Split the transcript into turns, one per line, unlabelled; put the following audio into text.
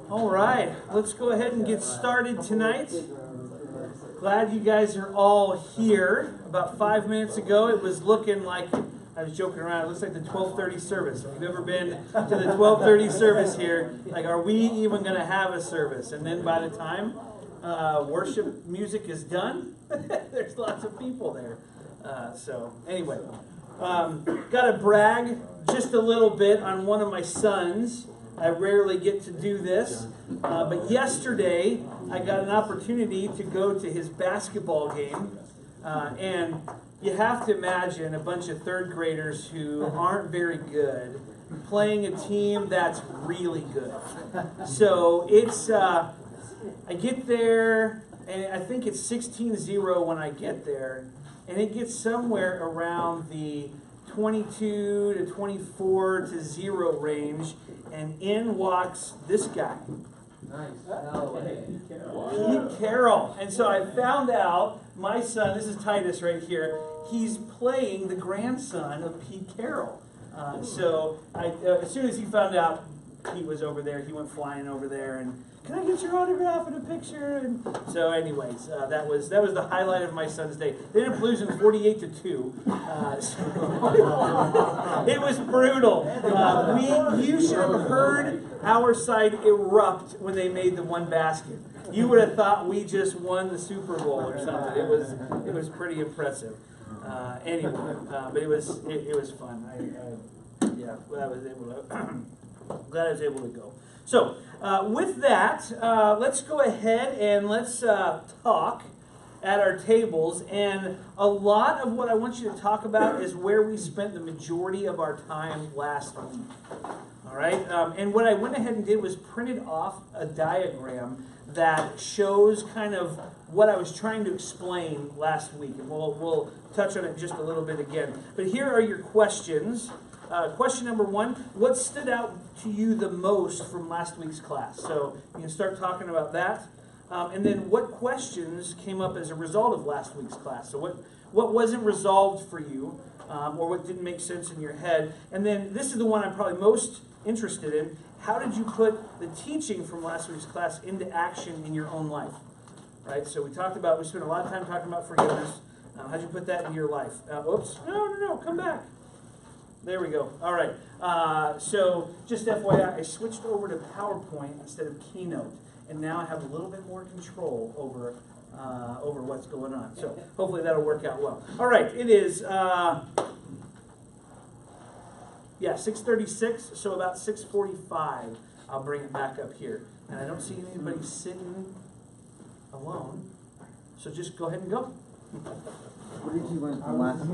All right, let's go ahead and get started tonight. Glad you guys are all here. About 5 minutes ago, it was looking like, I was joking around, it looks like the 12:30 service. If you've ever been to the 12:30 service here, like, are we even going to have a service? And then by the time worship music is done, there's lots of people there. So anyway, got to brag just a little bit on one of my sons. I rarely get to do this, but yesterday I got an opportunity to go to his basketball game, and you have to imagine a bunch of third graders who aren't very good playing a team that's really good. So it's, I get there, and I think it's 16-0 when I get there, and it gets somewhere around the 22 to 24 to 0 range, and in walks this guy.
Nice.
Pete Carroll. And so I found out my son, this is Titus right here, he's playing the grandson of Pete Carroll. So as soon as he found out Pete was over there, he went flying over there and, can I get your autograph and a picture? And so anyways, that was the highlight of my son's day. They ended up losing 48-2. So it was brutal. You should have heard our side erupt when they made the one basket. You would have thought we just won the Super Bowl or something. It was pretty impressive. Anyway, but it was fun. Glad I was able to go. So, with that, let's go ahead and let's talk at our tables. And a lot of what I want you to talk about is where we spent the majority of our time last week. All right? And what I went ahead and did was printed off a diagram that shows kind of what I was trying to explain last week. And we'll touch on it just a little bit again. But here are your questions. Question number 1, what stood out to you the most from last week's class? So you can start talking about that. And then what questions came up as a result of last week's class? So what wasn't resolved for you, or what didn't make sense in your head? And then this is the one I'm probably most interested in. How did you put the teaching from last week's class into action in your own life? Right? So we spent a lot of time talking about forgiveness. How did you put that in your life? Oops. No, come back. There we go. All right. So just FYI, I switched over to PowerPoint instead of Keynote, and now I have a little bit more control over what's going on. So hopefully that'll work out well. All right. It is 6:36. So about 6:45, I'll bring it back up here, and I don't see anybody sitting alone. So just go ahead and go.
What did you learn from last